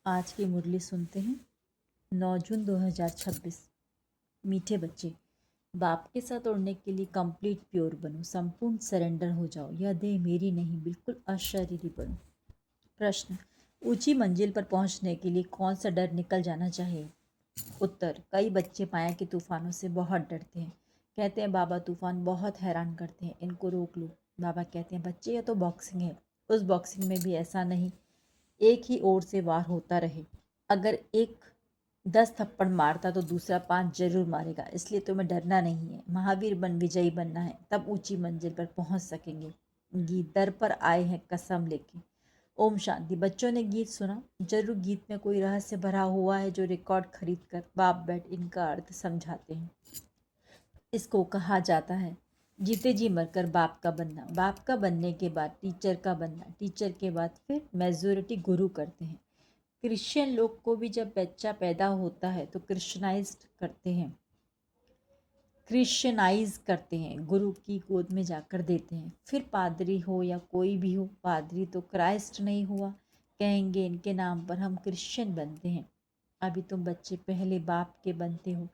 आज की मुरली सुनते हैं। 9 जून 2026। मीठे बच्चे, बाप के साथ उड़ने के लिए कंप्लीट प्योर बनो, संपूर्ण सरेंडर हो जाओ। यह देह मेरी नहीं, बिल्कुल अशरीरी बनो। प्रश्न, ऊंची मंजिल पर पहुंचने के लिए कौन सा डर निकल जाना चाहिए? उत्तर, कई बच्चे माया के तूफानों से बहुत डरते हैं। कहते हैं बाबा तूफान बहुत हैरान करते हैं, इनको रोक लो। बाबा कहते हैं बच्चे यह तो बॉक्सिंग है, उस बॉक्सिंग में भी ऐसा नहीं एक ही ओर से वार होता रहे। अगर एक 10 थप्पड़ मारता तो दूसरा 5 जरूर मारेगा, इसलिए तुम्हें डरना नहीं है। महावीर बन विजयी बनना है, तब ऊंची मंजिल पर पहुंच सकेंगे। गीत दर पर आए हैं कसम लेके। ओम शांति। बच्चों ने गीत सुना। जरूर गीत में कोई रहस्य भरा हुआ है जो रिकॉर्ड खरीद कर बाप बैठ इनका अर्थ समझाते हैं। इसको कहा जाता है जीते जी मरकर बाप का बनना, बाप का बनने के बाद टीचर का बनना, टीचर के बाद फिर मेजोरिटी गुरु करते हैं। क्रिश्चियन लोग को भी जब बच्चा पैदा होता है तो क्रिश्चियनाइज करते हैं, गुरु की गोद में जाकर देते हैं। फिर पादरी हो या कोई भी हो, पादरी तो क्राइस्ट नहीं हुआ, कहेंगे इनके नाम पर हम क्रिश्चियन बनते हैं। अभी तुम बच्चे पहले बाप के बनते हो,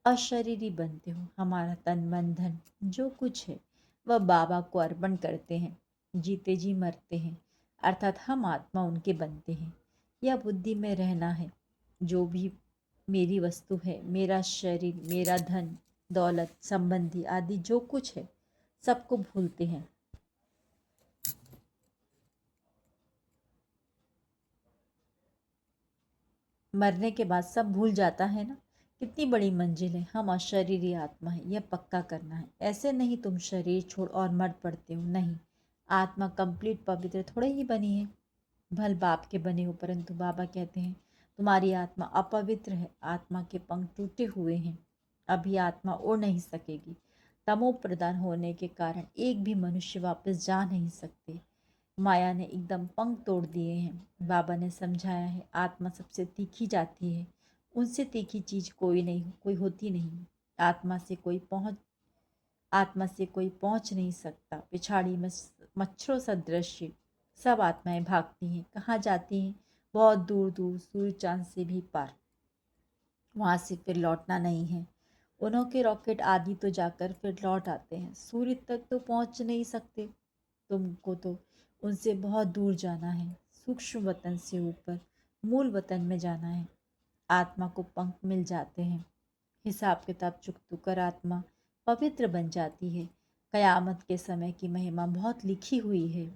अशरीरी बनते हो। हमारा तन मन धन जो कुछ है वह बाबा को अर्पण करते हैं, जीते जी मरते हैं, अर्थात हम आत्मा उनके बनते हैं। यह बुद्धि में रहना है। जो भी मेरी वस्तु है, मेरा शरीर, मेरा धन दौलत संबंधी आदि जो कुछ है, सबको भूलते हैं। मरने के बाद सब भूल जाता है ना। कितनी बड़ी मंजिल है। हम अशरीरी आत्मा है, यह पक्का करना है। ऐसे नहीं तुम शरीर छोड़ और मर पड़ते हो, नहीं। आत्मा कंप्लीट पवित्र थोड़े ही बनी है, भल बाप के बने हो, परंतु बाबा कहते हैं तुम्हारी आत्मा अपवित्र है, आत्मा के पंख टूटे हुए हैं, अभी आत्मा उड़ नहीं सकेगी। तमो प्रदान होने के कारण एक भी मनुष्य वापस जा नहीं सकते। माया ने एकदम पंख तोड़ दिए हैं। बाबा ने समझाया है आत्मा सबसे तीखी जाती है, उनसे तीखी चीज कोई होती नहीं। आत्मा से कोई पहुंच नहीं सकता। पिछाड़ी में मच्छरों सदृश सब आत्माएं भागती हैं। कहाँ जाती हैं? बहुत दूर दूर, सूर्य चांद से भी पार। वहां से फिर लौटना नहीं है। उन्हों के रॉकेट आदि तो जाकर फिर लौट आते हैं, सूर्य तक तो पहुंच नहीं सकते। तुमको तो उनसे बहुत दूर जाना है, सूक्ष्म वतन से ऊपर मूल वतन में जाना है। आत्मा को पंख मिल जाते हैं, हिसाब किताब चुकतू कर आत्मा पवित्र बन जाती है। कयामत के समय की महिमा बहुत लिखी हुई है।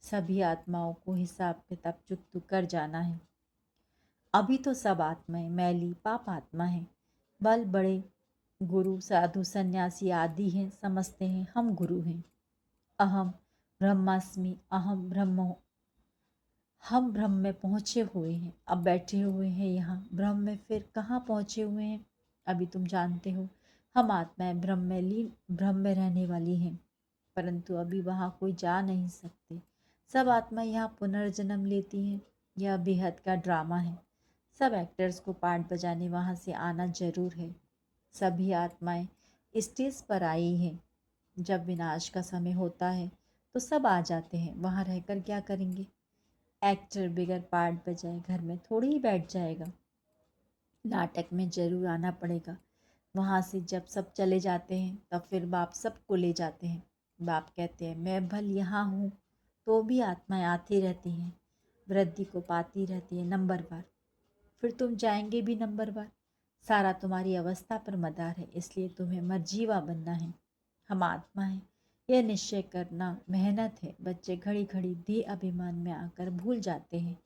सभी आत्माओं को हिसाब किताब चुकतू कर जाना है। अभी तो सब आत्माएं मैली पाप आत्मा हैं। बल बड़े गुरु साधु सन्यासी आदि हैं, समझते हैं हम गुरु हैं। अहम ब्रह्मास्मि, अहम ब्रह्म। हम ब्रह्म में पहुँचे हुए हैं, अब बैठे हुए हैं यहाँ ब्रह्म में। फिर कहाँ पहुँचे हुए हैं? अभी तुम जानते हो हम आत्माएं ब्रह्म में रहने वाली हैं, परंतु अभी वहाँ कोई जा नहीं सकते। सब आत्माएं यहाँ पुनर्जन्म लेती हैं। यह बेहद का ड्रामा है। सब एक्टर्स को पार्ट बजाने वहाँ से आना जरूर है। सभी आत्माएं स्टेज पर आई हैं। जब विनाश का समय होता है तो सब आ जाते हैं। वहाँ रहकर क्या करेंगे? एक्टर बिगर पार्ट बजाए घर में थोड़ी ही बैठ जाएगा, नाटक में जरूर आना पड़ेगा। वहाँ से जब सब चले जाते हैं तब फिर बाप सबको ले जाते हैं। बाप कहते हैं मैं भल यहाँ हूँ तो भी आत्माएं आती रहती हैं, वृद्धि को पाती रहती है नंबरवार। फिर तुम जाएंगे भी नंबरवार। सारा तुम्हारी अवस्था पर मदार है, इसलिए तुम्हें मर्जीवा बनना है। हम आत्मा हैं, यह निश्चय करना मेहनत है। बच्चे घड़ी घड़ी देह अभिमान में आकर भूल जाते हैं।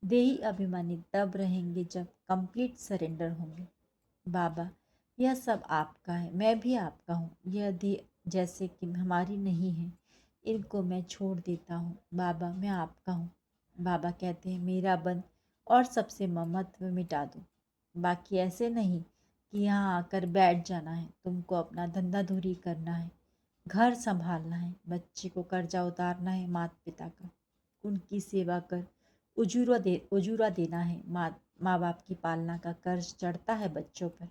देही अभिमानी तब रहेंगे जब कंप्लीट सरेंडर होंगे। बाबा यह सब आपका है, मैं भी आपका हूँ। यह देह जैसे कि हमारी नहीं है, इनको मैं छोड़ देता हूँ। बाबा मैं आपका हूँ। बाबा कहते हैं मेरा बन और सबसे ममत्व मिटा दो। बाकी ऐसे नहीं कि यहाँ आकर बैठ जाना है। तुमको अपना धंधा धूरी करना है, घर संभालना है, बच्चे को कर्जा उतारना है माता पिता का, उनकी सेवा कर उजूरा देना है। माँ बाप की पालना का कर्ज चढ़ता है बच्चों पर।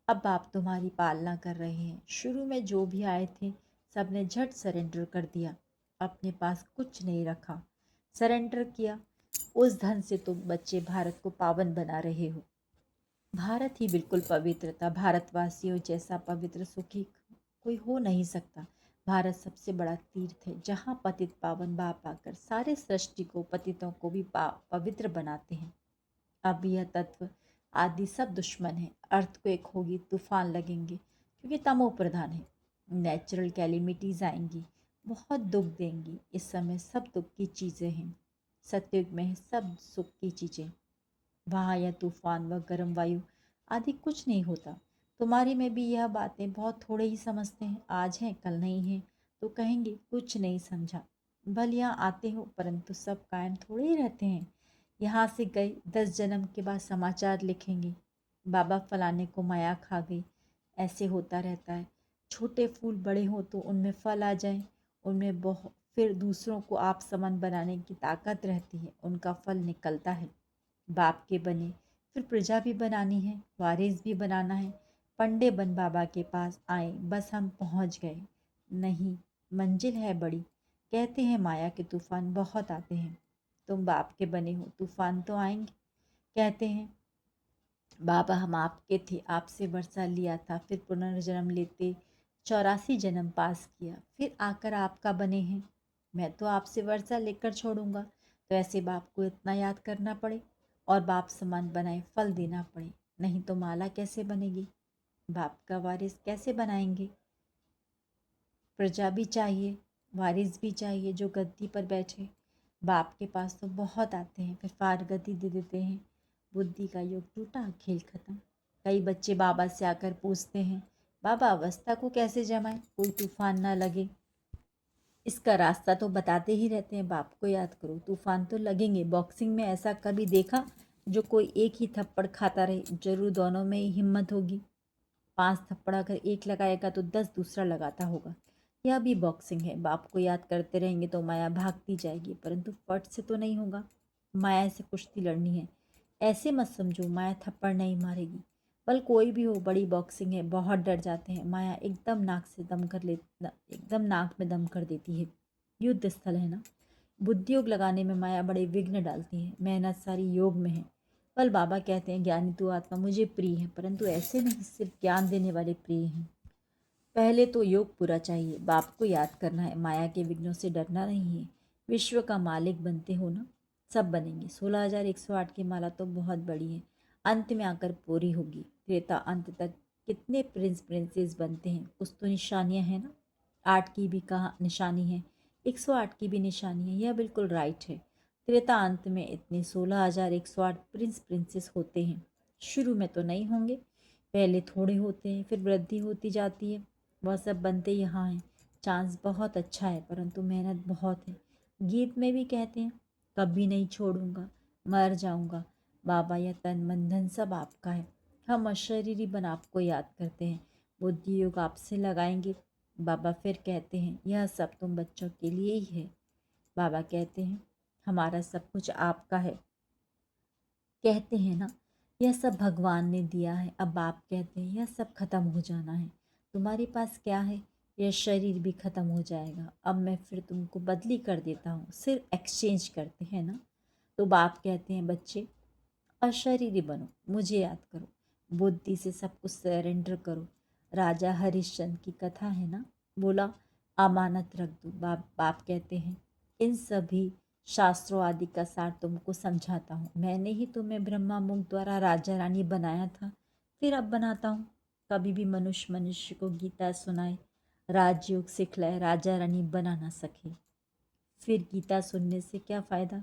अब बाप तुम्हारी पालना कर रहे हैं। शुरू में जो भी आए थे सब ने झट सरेंडर कर दिया, अपने पास कुछ नहीं रखा, सरेंडर किया। उस धन से तुम बच्चे भारत को पावन बना रहे हो। भारत ही बिल्कुल पवित्र था। भारतवासियों जैसा पवित्र सुखी कोई हो नहीं सकता। भारत सबसे बड़ा तीर्थ है जहाँ पतित पावन बाप आकर सारे सृष्टि को, पतितों को भी पवित्र बनाते हैं। अब यह तत्व आदि सब दुश्मन है। अर्थक्वेक होगी, तूफान लगेंगे क्योंकि तमो प्रधान है। नेचुरल कैलिमिटीज आएंगी, बहुत दुख देंगी। इस समय सब दुख की चीज़ें हैं। सतयुग में है सब सुख की चीज़ें। वहाँ यह तूफान व गर्म वायु आदि कुछ नहीं होता। तुम्हारी में भी यह बातें बहुत थोड़े ही समझते हैं। आज हैं कल नहीं हैं तो कहेंगे कुछ नहीं समझा। भल यहाँ आते हो परंतु सब कायम थोड़े ही रहते हैं। यहाँ से गए 10 जन्म के बाद समाचार लिखेंगे, बाबा फलाने को माया खा गई। ऐसे होता रहता है। छोटे फूल बड़े हो तो उनमें फल आ जाए, उनमें बहुत फिर दूसरों को आप समान बनाने की ताकत रहती है, उनका फल निकलता है। बाप के बने फिर प्रजा भी बनानी है, वारिस भी बनाना है। पंडे बन बाबा के पास आए, बस हम पहुंच गए। नहीं, मंजिल है बड़ी। कहते हैं माया के तूफान बहुत आते हैं। तुम बाप के बने हो, तूफान तो आएंगे। कहते हैं बाबा हम आपके थे, आपसे वर्षा लिया था, फिर पुनर्जन्म लेते 84 जन्म पास किया, फिर आकर आपका बने हैं। मैं तो आपसे वर्षा लेकर छोड़ूंगा, तो ऐसे बाप को इतना याद करना पड़े और बाप समान बनाए फल देना पड़े। नहीं तो माला कैसे बनेगी, बाप का वारिस कैसे बनाएंगे। प्रजा भी चाहिए, वारिस भी चाहिए जो गद्दी पर बैठे। बाप के पास तो बहुत आते हैं, फिर फार गद्दी दे देते हैं। बुद्धि का योग टूटा, खेल खत्म। कई बच्चे बाबा से आकर पूछते हैं बाबा अवस्था को कैसे जमाएं, कोई तूफान ना लगे। इसका रास्ता तो बताते ही रहते हैं, बाप को याद करो, तूफान तो लगेंगे। बॉक्सिंग में ऐसा कभी देखा जो कोई एक ही थप्पड़ खाता रहे, जरूर दोनों में ही हिम्मत होगी। 5 थप्पड़ अगर एक लगाएगा तो 10 दूसरा लगाता होगा। यह भी बॉक्सिंग है। बाप को याद करते रहेंगे तो माया भागती जाएगी, परंतु फट से तो नहीं होगा। माया से कुश्ती लड़नी है। ऐसे मत समझो माया थप्पड़ नहीं मारेगी। बल कोई भी हो, बड़ी बॉक्सिंग है, बहुत डर जाते हैं। माया एकदम नाक से दम कर ले, एकदम नाक में दम कर देती है। युद्ध स्थल है ना, बुद्धि योग लगाने में माया बड़े विघ्न डालती है। मेहनत सारी योग में है। बल बाबा कहते हैं ज्ञानी तू आत्मा मुझे प्रिय है, परंतु ऐसे नहीं सिर्फ ज्ञान देने वाले प्रिय हैं। पहले तो योग पूरा चाहिए, बाप को याद करना है, माया के विघ्नों से डरना नहीं है। विश्व का मालिक बनते हो ना, सब बनेंगे। 16,108 की माला तो बहुत बड़ी है, अंत में आकर पूरी होगी। त्रेता अंत तक कितने प्रिंस प्रिंसेस बनते हैं, कुछ तो निशानियां हैं ना। 8 की भी कहाँ निशानी है, 108 की भी निशानी है, यह बिल्कुल राइट है। त्रेता अंत में इतने 16,108 प्रिंस प्रिंसेस होते हैं। शुरू में तो नहीं होंगे, पहले थोड़े होते हैं, फिर वृद्धि होती जाती है। वह सब बनते यहाँ हैं। चांस बहुत अच्छा है, परंतु मेहनत बहुत है। गीत में भी कहते हैं कभी नहीं छोड़ूंगा, मर जाऊंगा। बाबा यह तन मन धन सब आपका है। हम अशरीरी बन आपको याद करते हैं, बुद्धि योग आपसे लगाएंगे। बाबा फिर कहते हैं यह सब तुम बच्चों के लिए ही है। बाबा कहते हैं हमारा सब कुछ आपका है। कहते हैं ना यह सब भगवान ने दिया है। अब आप कहते हैं यह सब खत्म हो जाना है। तुम्हारे पास क्या है, यह शरीर भी खत्म हो जाएगा। अब मैं फिर तुमको बदली कर देता हूँ, सिर्फ एक्सचेंज करते हैं ना। तो बाप कहते हैं बच्चे अशरीरी बनो, मुझे याद करो, बुद्धि से सब कुछ सरेंडर करो। राजा हरिश्चंद्र की कथा है ना, बोला अमानत रख दो। बाप कहते हैं इन सभी शास्त्रों आदि का सार तुमको समझाता हूँ। मैंने ही तुम्हें ब्रह्मा मुख द्वारा राजा रानी बनाया था, फिर अब बनाता हूँ। कभी भी मनुष्य को गीता सुनाए, राजयोग सिखलाए, राजा रानी बना ना सके, फिर गीता सुनने से क्या फ़ायदा।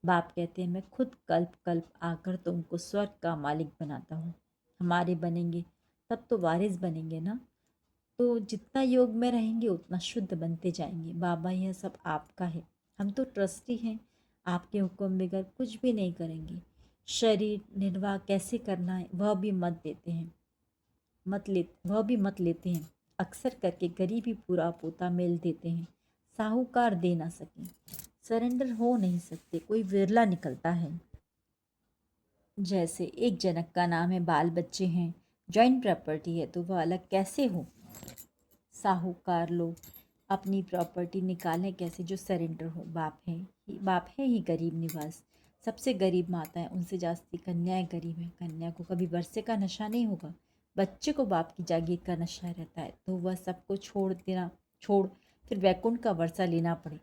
बाप कहते हैं मैं खुद कल्प कल्प आकर तुमको स्वर्ग का मालिक बनाता हूँ। हमारे बनेंगे तब तो वारिस बनेंगे ना। तो जितना योग में रहेंगे उतना शुद्ध बनते जाएंगे। बाबा यह सब आपका है, हम तो ट्रस्टी हैं। आपके हुक्म बगैर कुछ भी नहीं करेंगे। शरीर निर्वाह कैसे करना है वह भी मत लेते हैं। अक्सर करके गरीबी पूरा पोता मेल देते हैं, साहूकार दे ना सके, सरेंडर हो नहीं सकते, कोई विरला निकलता है। जैसे एक जनक का नाम है, बाल बच्चे हैं, जॉइंट प्रॉपर्टी है, तो वह अलग कैसे हो। साहूकार लोग अपनी प्रॉपर्टी निकालें कैसे जो सरेंडर हो। बाप है ही गरीब निवास, सबसे गरीब माता है, उनसे जास्ती कन्याएं गरीब हैं। कन्या को कभी वर्षे का नशा नहीं होगा, बच्चे को बाप की जागीर का नशा रहता है, तो वह सबको छोड़ फिर वैकुंठ का वर्षा लेना पड़े।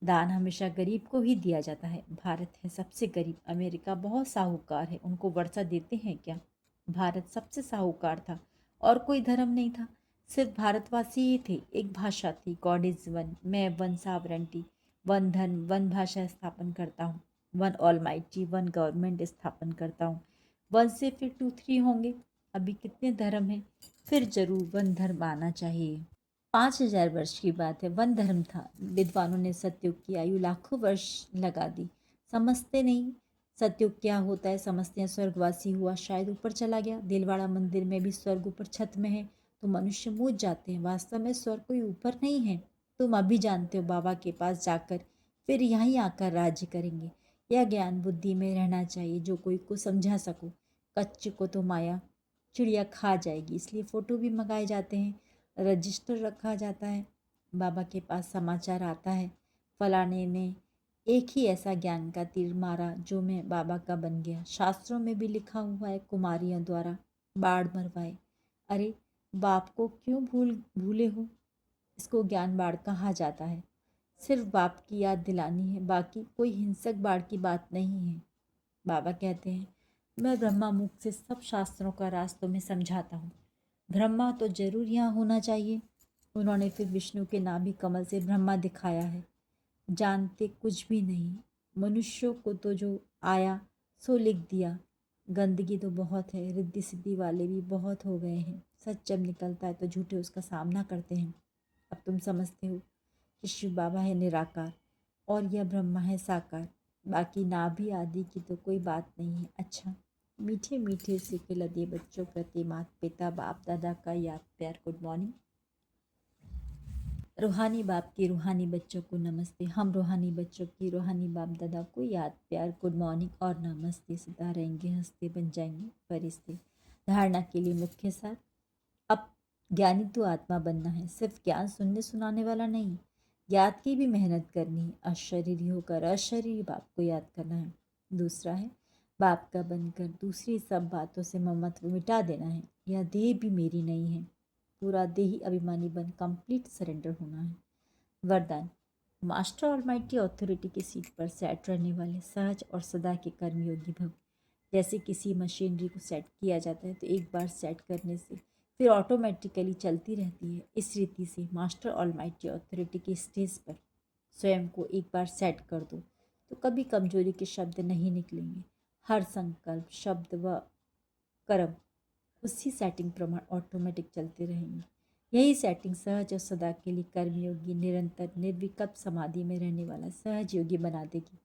दान हमेशा गरीब को ही दिया जाता है। भारत है सबसे गरीब, अमेरिका बहुत साहूकार है, उनको वर्षा देते हैं क्या? भारत सबसे साहूकार था और कोई धर्म नहीं था, सिर्फ भारतवासी ही थे। एक भाषा थी, गॉड इज वन, मैं वन सावरेंटी, वन धर्म, वन भाषा स्थापन करता हूँ, वन ऑलमाइटी, वन गवर्नमेंट स्थापन करता हूँ। वन से फिर 2-3 होंगे। अभी कितने धर्म हैं? फिर जरूर वन धर्म आना चाहिए। 5,000 वर्ष की बात है, वन धर्म था। विद्वानों ने सतयुग की आयु लाखों वर्ष लगा दी। समझते नहीं सतयुग क्या होता है, समझते हैं स्वर्गवासी हुआ, शायद ऊपर चला गया। दिलवाड़ा मंदिर में भी स्वर्ग ऊपर छत में है, तो मनुष्य मूझ जाते हैं। वास्तव में स्वर्ग कोई ऊपर नहीं है, तुम अभी जानते हो। बाबा के पास जाकर फिर यहीं आकर राज्य करेंगे। यह ज्ञान बुद्धि में रहना चाहिए, जो कोई को समझा सको। कच्चे को तो माया चिड़िया खा जाएगी, इसलिए फ़ोटो भी मंगाए जाते हैं, रजिस्टर रखा जाता है। बाबा के पास समाचार आता है, फलाने ने एक ही ऐसा ज्ञान का तीर मारा जो मैं बाबा का बन गया। शास्त्रों में भी लिखा हुआ है, कुमारियों द्वारा बाढ़ मरवाए। अरे बाप को क्यों भूले हो? इसको ज्ञान बाढ़ कहा जाता है। सिर्फ बाप की याद दिलानी है, बाकी कोई हिंसक बाढ़ की बात नहीं है। बाबा कहते हैं, मैं ब्रह्मा मुख से सब शास्त्रों का राज तुम्हें समझाता हूँ। ब्रह्मा तो जरूर यहाँ होना चाहिए। उन्होंने फिर विष्णु के नाभि कमल से ब्रह्मा दिखाया है। जानते कुछ भी नहीं, मनुष्यों को तो जो आया सो लिख दिया। गंदगी तो बहुत है, रिद्धि सिद्धि वाले भी बहुत हो गए हैं। सच जब निकलता है तो झूठे उसका सामना करते हैं। अब तुम समझते हो कि शिव बाबा है निराकार और यह ब्रह्मा है साकार। बाकी नाभि आदि की तो कोई बात नहीं है। अच्छा, मीठे मीठे से लदे बच्चों प्रति माता पिता बाप दादा का याद प्यार गुड मॉर्निंग। रूहानी बाप की रूहानी बच्चों को नमस्ते। हम रूहानी बच्चों की रूहानी बाप दादा को याद प्यार गुड मॉर्निंग और नमस्ते। सदा रहेंगे हंसते, बन जाएंगे फरिश्ते। धारणा के लिए मुख्य सार, अब ज्ञानी तो आत्मा बनना है, सिर्फ ज्ञान सुनने सुनाने वाला नहीं। याद की भी मेहनत करनी है, अशरीरी होकर अशरीरी बाप को याद करना है। दूसरा है बाप का बनकर दूसरी सब बातों से ममत्व मिटा देना है। यह देह भी मेरी नहीं है, पूरा देही अभिमानी बन कंप्लीट सरेंडर होना है। वरदान, मास्टर ऑलमाइटी अथॉरिटी की सीट पर सेट रहने वाले सहज और सदा के कर्मयोगी भव। जैसे किसी मशीनरी को सेट किया जाता है तो एक बार सेट करने से फिर ऑटोमेटिकली चलती रहती है। इस रीति से मास्टर ऑलमाइटी अथॉरिटी के स्टेज पर स्वयं को एक बार सेट कर दो तो कभी कमजोरी के शब्द नहीं निकलेंगे। हर संकल्प शब्द व कर्म उसी सेटिंग प्रमाण ऑटोमेटिक चलते रहेंगे। यही सेटिंग सहज और सदा के लिए कर्मयोगी निरंतर निर्विकल्प समाधि में रहने वाला सहज योगी बना देगी।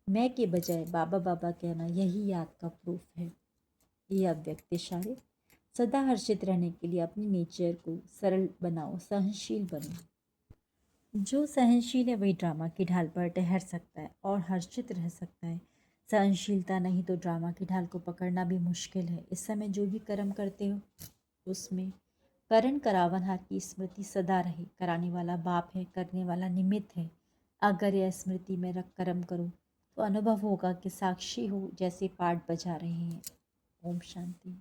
मैं के बजाय बाबा बाबा कहना यही याद का प्रूफ है। ये अव्यक्त इशारे, सदा हर्षित रहने के लिए अपनी नेचर को सरल बनाओ, सहनशील बनो। जो सहनशील है वही ड्रामा की ढाल पर ठहर सकता है और हर्षित रह सकता है। सहनशीलता नहीं तो ड्रामा की ढाल को पकड़ना भी मुश्किल है। इस समय जो भी कर्म करते हो उसमें करण करावनहार की स्मृति सदा रहे। कराने वाला बाप है, करने वाला निमित्त है। अगर यह स्मृति में रख कर्म करो तो अनुभव होगा कि साक्षी हो जैसे पाठ बजा रहे हैं। ओम शांति।